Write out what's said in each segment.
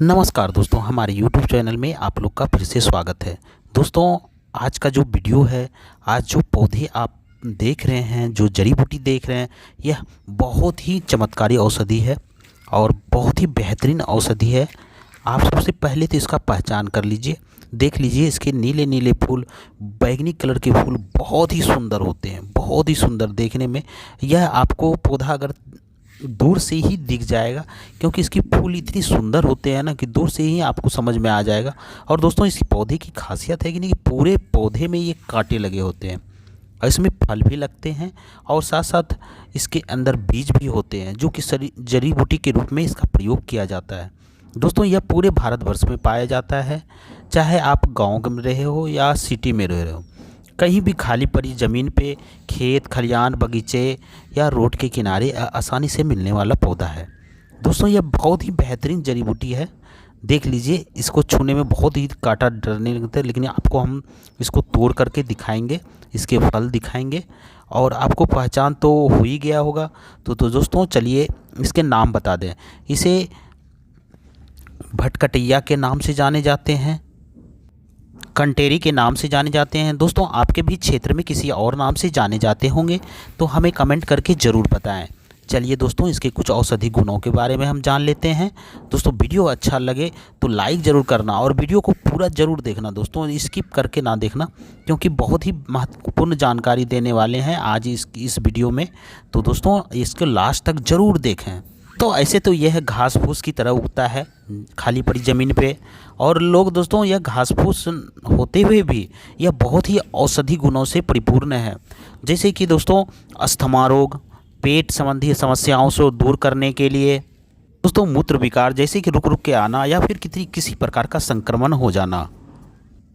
नमस्कार दोस्तों, हमारे YouTube चैनल में आप लोग का फिर से स्वागत है। दोस्तों, आज का जो वीडियो है, आज जो पौधे आप देख रहे हैं, जो जड़ी बूटी देख रहे हैं, यह बहुत ही चमत्कारी औषधि है और बहुत ही बेहतरीन औषधि है। आप सबसे पहले तो इसका पहचान कर लीजिए, देख लीजिए इसके नीले नीले फूल, बैंगनी कलर के फूल बहुत ही सुंदर होते हैं, बहुत ही सुंदर देखने में। यह आपको पौधा अगर दूर से ही दिख जाएगा, क्योंकि इसकी फूल इतनी सुंदर होते हैं ना कि दूर से ही आपको समझ में आ जाएगा। और दोस्तों, इस पौधे की खासियत है कि नहीं, पूरे पौधे में ये कांटे लगे होते हैं और इसमें फल भी लगते हैं और साथ साथ इसके अंदर बीज भी होते हैं, जो कि जड़ी बूटी के रूप में इसका प्रयोग किया जाता है। दोस्तों, यह पूरे भारतवर्ष में पाया जाता है, चाहे आप गाँव में रहे हो या सिटी में रह रहे हो। कहीं भी खाली पड़ी ज़मीन पे, खेत खलियान, बगीचे या रोड के किनारे आसानी से मिलने वाला पौधा है। दोस्तों, यह बहुत ही बेहतरीन जड़ी बूटी है। देख लीजिए, इसको छूने में बहुत ही कांटा डरने लगता है, लेकिन आपको हम इसको तोड़ करके दिखाएंगे, इसके फल दिखाएंगे और आपको पहचान तो हो ही गया होगा। तो दोस्तों, चलिए इसके नाम बता दें। इसे भटकटैया के नाम से जाने जाते हैं, कंटेरी के नाम से जाने जाते हैं। दोस्तों, आपके भी क्षेत्र में किसी और नाम से जाने जाते होंगे तो हमें कमेंट करके ज़रूर बताएं। चलिए दोस्तों, इसके कुछ औषधि गुणों के बारे में हम जान लेते हैं। दोस्तों, वीडियो अच्छा लगे तो लाइक ज़रूर करना और वीडियो को पूरा ज़रूर देखना। दोस्तों, स्किप करके ना देखना, क्योंकि बहुत ही महत्वपूर्ण जानकारी देने वाले हैं आज इस वीडियो में। तो दोस्तों, इसको लास्ट तक ज़रूर देखें। तो ऐसे तो यह घास फूस की तरह उगता है खाली पड़ी ज़मीन पे, और लोग दोस्तों, यह घास फूस होते हुए भी यह बहुत ही औषधि गुणों से परिपूर्ण है। जैसे कि दोस्तों, अस्थमा रोग, पेट संबंधी समस्याओं से दूर करने के लिए, दोस्तों मूत्र विकार जैसे कि रुक रुक के आना या फिर किसी प्रकार का संक्रमण हो जाना,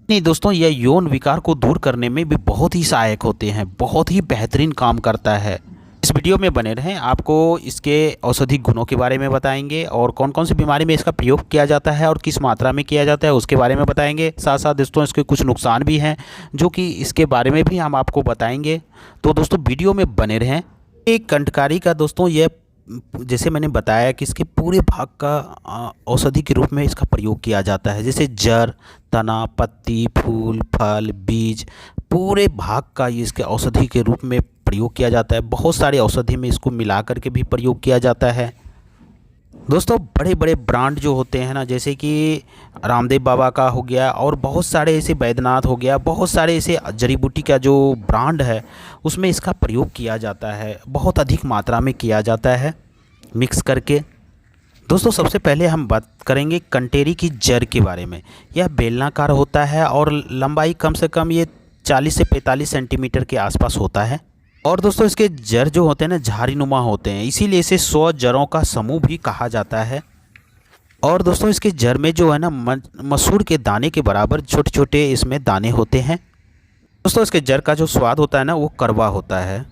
नहीं दोस्तों, यह यौन विकार को दूर करने में भी बहुत ही सहायक होते हैं, बहुत ही बेहतरीन काम करता है। इस वीडियो में बने रहें, आपको इसके औषधि गुणों के बारे में बताएंगे और कौन कौन सी बीमारी में इसका प्रयोग किया जाता है और किस मात्रा में किया जाता है उसके बारे में बताएंगे। साथ साथ दोस्तों, इसके कुछ नुकसान भी हैं जो कि इसके बारे में भी हम आपको बताएंगे। तो दोस्तों, वीडियो में बने रहें। एक कंटकारी का दोस्तों, यह जैसे मैंने बताया कि इसके पूरे भाग का औषधि के रूप में इसका प्रयोग किया जाता है। जैसे जड़, तना, पत्ती, फूल, फल, बीज, पूरे भाग का ये इसके औषधि के रूप में प्रयोग किया जाता है। बहुत सारे औषधि में इसको मिला करके भी प्रयोग किया जाता है। दोस्तों, बड़े बड़े ब्रांड जो होते हैं ना, जैसे कि रामदेव बाबा का हो गया और बहुत सारे ऐसे, बैद्यनाथ हो गया, बहुत सारे ऐसे जड़ी बूटी का जो ब्रांड है उसमें इसका प्रयोग किया जाता है, बहुत अधिक मात्रा में किया जाता है मिक्स करके। दोस्तों, सबसे पहले हम बात करेंगे कंटेरी की जड़ के बारे में। यह बेलनाकार होता है और लंबाई कम से कम ये 40 से 45 सेंटीमीटर के आसपास होता है। और दोस्तों, इसके जड़ जो होते हैं ना, झाड़ीनुमा होते हैं, इसीलिए इसे 100 जड़ों का समूह भी कहा जाता है। और दोस्तों, इसके जड़ में जो है ना, मसूर के दाने के बराबर छोटे छोटे इसमें दाने होते हैं। दोस्तों, इसके जड़ का जो स्वाद होता है ना, वो कड़वा होता है।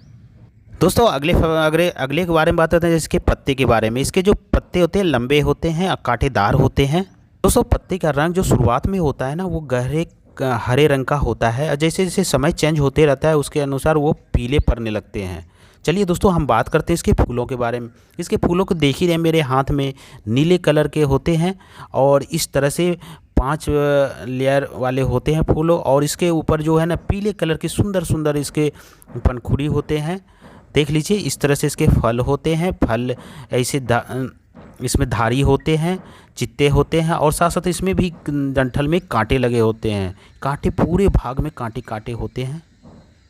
दोस्तों, अगले के बारे में बात करते हैं, इसके पत्ते के बारे में। इसके जो पत्ते होते हैं लंबे होते हैं, कांटेदार होते हैं। दोस्तों, पत्ते का रंग जो शुरुआत में होता है ना, वो गहरे हरे रंग का होता है। जैसे जैसे समय चेंज होते रहता है उसके अनुसार वो पीले पड़ने लगते हैं। चलिए दोस्तों, हम बात करते हैं इसके फूलों के बारे में। इसके फूलों को देख ही रहे मेरे हाथ में, नीले कलर के होते हैं और इस तरह से 5 लेयर वाले होते हैं फूलों, और इसके ऊपर जो है ना, पीले कलर के सुंदर सुंदर इसके पंखुड़ी होते हैं। देख लीजिए, इस तरह से इसके फल होते हैं। फल ऐसे इसमें धारी होते हैं, चित्ते होते हैं और साथ साथ इसमें भी डंठल में कांटे लगे होते हैं। कांटे पूरे भाग में कांटे कांटे होते हैं।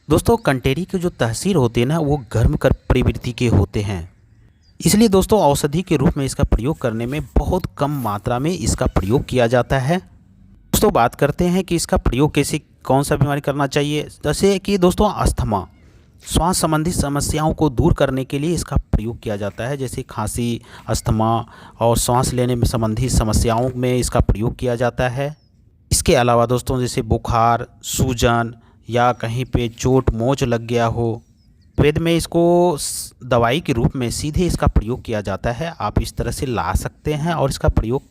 दोस्तों, कंटेरी के जो तहसीर होते हैं ना, वो गर्म कर प्रवृत्ति के होते हैं, इसलिए दोस्तों औषधि के रूप में इसका प्रयोग करने में बहुत कम मात्रा में इसका प्रयोग किया जाता है। दोस्तों, बात करते हैं कि इसका प्रयोग कैसे, कौन सा बीमारी करना चाहिए। जैसे कि दोस्तों, अस्थमा, श्वास संबंधी समस्याओं को दूर करने के लिए इसका प्रयोग किया जाता है। जैसे खांसी, अस्थमा और सांस लेने में संबंधी समस्याओं में इसका प्रयोग किया जाता है। इसके अलावा दोस्तों, जैसे बुखार, सूजन या कहीं पे चोट मोच लग गया हो, वेद में इसको दवाई के रूप में सीधे इसका प्रयोग किया जाता है। आप इस तरह से ला सकते हैं और इसका प्रयोग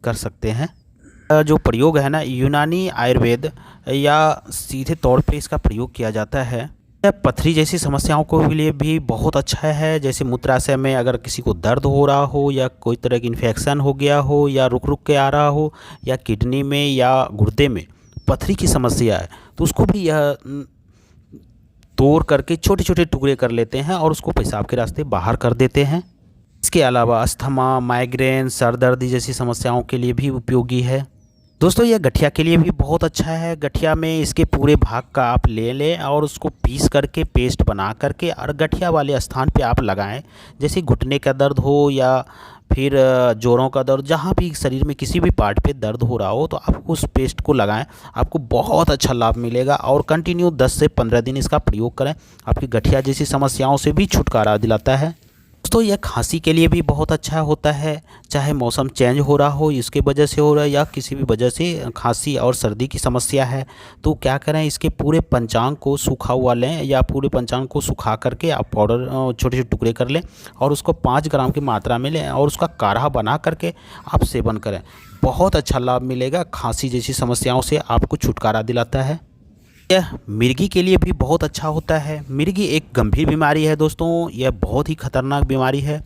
कर सकते हैं। जो प्रयोग है ना, यूनानी आयुर्वेद या सीधे तौर पे इसका प्रयोग किया जाता है। यह पथरी जैसी समस्याओं को के लिए भी बहुत अच्छा है। जैसे मूत्राशय में अगर किसी को दर्द हो रहा हो या कोई तरह की इन्फेक्शन हो गया हो या रुक रुक के आ रहा हो या किडनी में या गुर्दे में पथरी की समस्या है तो उसको भी यह तोड़ करके छोटे छोटे टुकड़े कर लेते हैं और उसको पेशाब के रास्ते बाहर कर देते हैं। इसके अलावा अस्थमा, माइग्रेन, सर दर्द जैसी समस्याओं के लिए भी उपयोगी है। दोस्तों यह गठिया के लिए भी बहुत अच्छा है। गठिया में इसके पूरे भाग का आप ले लें और उसको पीस करके पेस्ट बना करके और गठिया वाले स्थान पे आप लगाएं। जैसे घुटने का दर्द हो या फिर जोड़ों का दर्द, जहाँ भी शरीर में किसी भी पार्ट पे दर्द हो रहा हो तो आप उस पेस्ट को लगाएं, आपको बहुत अच्छा लाभ मिलेगा। और कंटिन्यू 10 से 15 दिन इसका प्रयोग करें, आपकी गठिया जैसी समस्याओं से भी छुटकारा दिलाता है। दोस्तों यह खांसी के लिए भी बहुत अच्छा होता है। चाहे मौसम चेंज हो रहा हो, इसके वजह से हो रहा है या किसी भी वजह से खांसी और सर्दी की समस्या है तो क्या करें, इसके पूरे पंचांग को सूखा हुआ लें या पूरे पंचांग को सुखा करके आप पाउडर छोटे छोटे टुकड़े कर लें और उसको 5 ग्राम की मात्रा में लें और उसका काढ़ा बना करके आप सेवन करें। बहुत अच्छा लाभ मिलेगा, खांसी जैसी समस्याओं से आपको छुटकारा दिलाता है। यह मिर्गी के लिए भी बहुत अच्छा होता है। मिर्गी एक गंभीर बीमारी है दोस्तों, यह बहुत ही खतरनाक बीमारी है।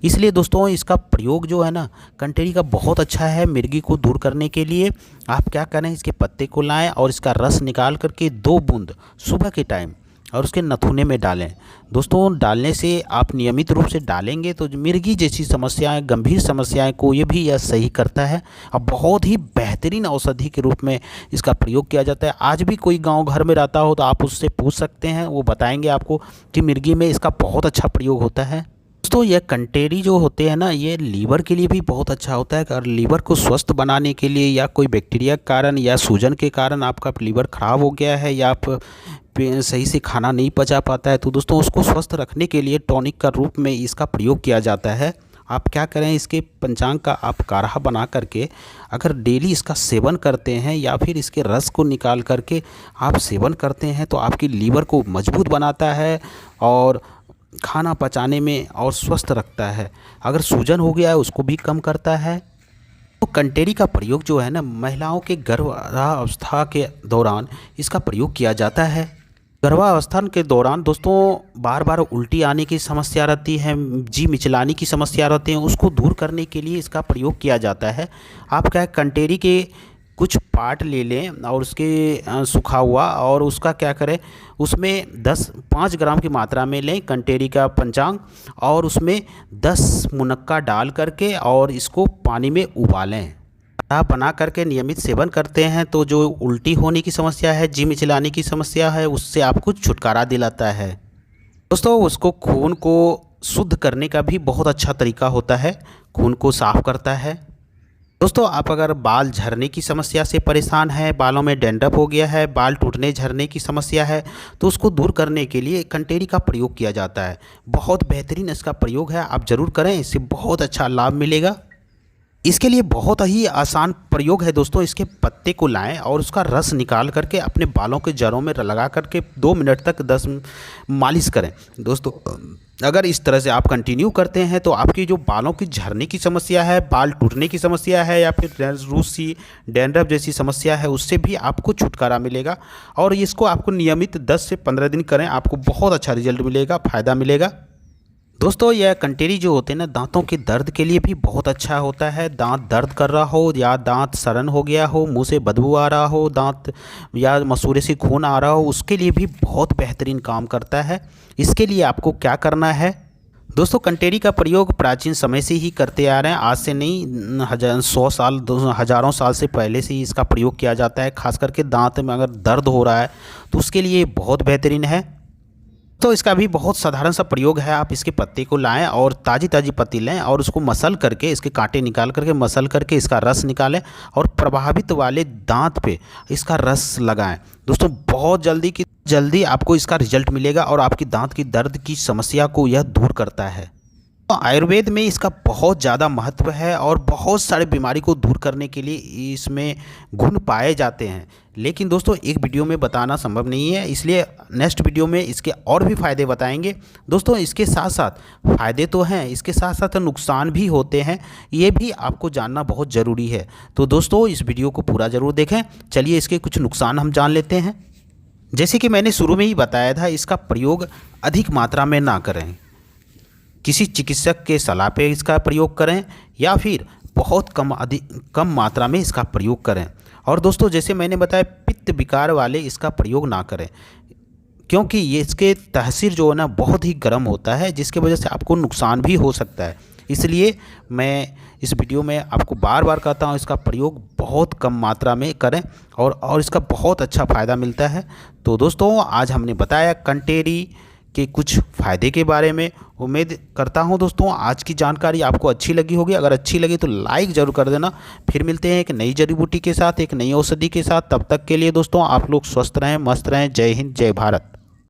इसलिए दोस्तों इसका प्रयोग जो है ना कंटेरी का बहुत अच्छा है। मिर्गी को दूर करने के लिए आप क्या करें, इसके पत्ते को लाएं और इसका रस निकाल करके 2 बूंद सुबह के टाइम और उसके नथुने में डालें। दोस्तों डालने से आप नियमित रूप से डालेंगे तो मिर्गी जैसी समस्याएं, गंभीर समस्याएं को ये भी यह सही करता है। अब बहुत ही बेहतरीन औषधि के रूप में इसका प्रयोग किया जाता है। आज भी कोई गांव घर में रहता हो तो आप उससे पूछ सकते हैं, वो बताएंगे आपको कि मिर्गी में इसका बहुत अच्छा प्रयोग होता है। दोस्तों यह कंटेरी जो होते हैं ना, ये लीवर के लिए भी बहुत अच्छा होता है। और लीवर को स्वस्थ बनाने के लिए या कोई बैक्टीरिया के कारण या सूजन के कारण आपका लीवर ख़राब हो गया है या आप सही से खाना नहीं पचा पाता है तो दोस्तों उसको स्वस्थ रखने के लिए टॉनिक का रूप में इसका प्रयोग किया जाता है। आप क्या करें, इसके पंचांग का आप काढ़ा बना करके अगर डेली इसका सेवन करते हैं या फिर इसके रस को निकाल करके आप सेवन करते हैं तो आपकी लीवर को मजबूत बनाता है और खाना पचाने में और स्वस्थ रखता है। अगर सूजन हो गया है उसको भी कम करता है। तो कंटेरी का प्रयोग जो है ना, महिलाओं के गर्भावस्था के दौरान इसका प्रयोग किया जाता है। गर्भावस्था के दौरान दोस्तों बार बार उल्टी आने की समस्या रहती है, जी मिचलाने की समस्या रहती है, उसको दूर करने के लिए इसका प्रयोग किया जाता है। आप क्या कंटेरी के कुछ पार्ट ले लें और उसके सूखा हुआ और उसका क्या करें, उसमें 5 ग्राम की मात्रा में लें कंटेरी का पंचांग और उसमें 10 मुनक्का डाल करके और इसको पानी में उबालें। आप बना करके नियमित सेवन करते हैं तो जो उल्टी होने की समस्या है, जी मिचलाने की समस्या है, उससे आपको छुटकारा दिलाता है। दोस्तों उसको खून को शुद्ध करने का भी बहुत अच्छा तरीका होता है, खून को साफ करता है। दोस्तों आप अगर बाल झड़ने की समस्या से परेशान हैं, बालों में डैंड्रफ हो गया है, बाल टूटने झड़ने की समस्या है तो उसको दूर करने के लिए कंटेरी का प्रयोग किया जाता है। बहुत बेहतरीन इसका प्रयोग है, आप ज़रूर करें, इससे बहुत अच्छा लाभ मिलेगा। इसके लिए बहुत ही आसान प्रयोग है दोस्तों। इसके पत्ते को लाएं और उसका रस निकाल करके अपने बालों के जड़ों में लगा करके 2 मिनट तक 10 मालिश करें। दोस्तों अगर इस तरह से आप कंटिन्यू करते हैं तो आपकी जो बालों की झड़ने की समस्या है, बाल टूटने की समस्या है या फिर रूसी डैंड्रफ जैसी समस्या है, उससे भी आपको छुटकारा मिलेगा। और इसको आपको नियमित 10 से 15 दिन करें, आपको बहुत अच्छा रिजल्ट मिलेगा, फ़ायदा मिलेगा। दोस्तों यह कंटेरी जो होते हैं ना, दांतों के दर्द के लिए भी बहुत अच्छा होता है। दांत दर्द कर रहा हो या दांत सड़न हो गया हो, मुंह से बदबू आ रहा हो, दांत या मसूड़े से खून आ रहा हो, उसके लिए भी बहुत बेहतरीन काम करता है। इसके लिए आपको क्या करना है दोस्तों, कंटेरी का प्रयोग प्राचीन समय से ही करते आ रहे हैं, आज से नहीं, 100 साल हज़ारों साल से पहले से ही इसका प्रयोग किया जाता है। खास करके दांत में अगर दर्द हो रहा है तो उसके लिए बहुत बेहतरीन है। तो इसका भी बहुत साधारण सा प्रयोग है। आप इसके पत्ते को लाएं और ताज़ी पत्ती लें और उसको मसल करके, इसके कांटे निकाल करके मसल करके इसका रस निकालें और प्रभावित वाले दांत पे इसका रस लगाएं। दोस्तों बहुत जल्दी आपको इसका रिजल्ट मिलेगा और आपकी दांत की दर्द की समस्या को यह दूर करता है। तो आयुर्वेद में इसका बहुत ज़्यादा महत्व है और बहुत सारे बीमारी को दूर करने के लिए इसमें गुण पाए जाते हैं। लेकिन दोस्तों एक वीडियो में बताना संभव नहीं है, इसलिए नेक्स्ट वीडियो में इसके और भी फ़ायदे बताएंगे। दोस्तों इसके साथ साथ फ़ायदे तो हैं, इसके साथ साथ नुकसान भी होते हैं, ये भी आपको जानना बहुत ज़रूरी है। तो दोस्तों इस वीडियो को पूरा ज़रूर देखें। चलिए इसके कुछ नुकसान हम जान लेते हैं। जैसे कि मैंने शुरू में ही बताया था, इसका प्रयोग अधिक मात्रा में ना करें। किसी चिकित्सक के सलाह पे इसका प्रयोग करें या फिर बहुत कम मात्रा में इसका प्रयोग करें। और दोस्तों जैसे मैंने बताया, पित्त विकार वाले इसका प्रयोग ना करें, क्योंकि ये इसके तासीर जो है ना बहुत ही गर्म होता है, जिसके वजह से आपको नुकसान भी हो सकता है। इसलिए मैं इस वीडियो में आपको बार बार कहता हूँ, इसका प्रयोग बहुत कम मात्रा में करें और इसका बहुत अच्छा फ़ायदा मिलता है। तो दोस्तों आज हमने बताया कंटेरी के कुछ फ़ायदे के बारे में। उम्मीद करता हूँ दोस्तों आज की जानकारी आपको अच्छी लगी होगी। अगर अच्छी लगी तो लाइक ज़रूर कर देना। फिर मिलते हैं एक नई जड़ी बूटी के साथ, एक नई औषधि के साथ। तब तक के लिए दोस्तों आप लोग स्वस्थ रहें, मस्त रहें। जय हिंद, जय भारत।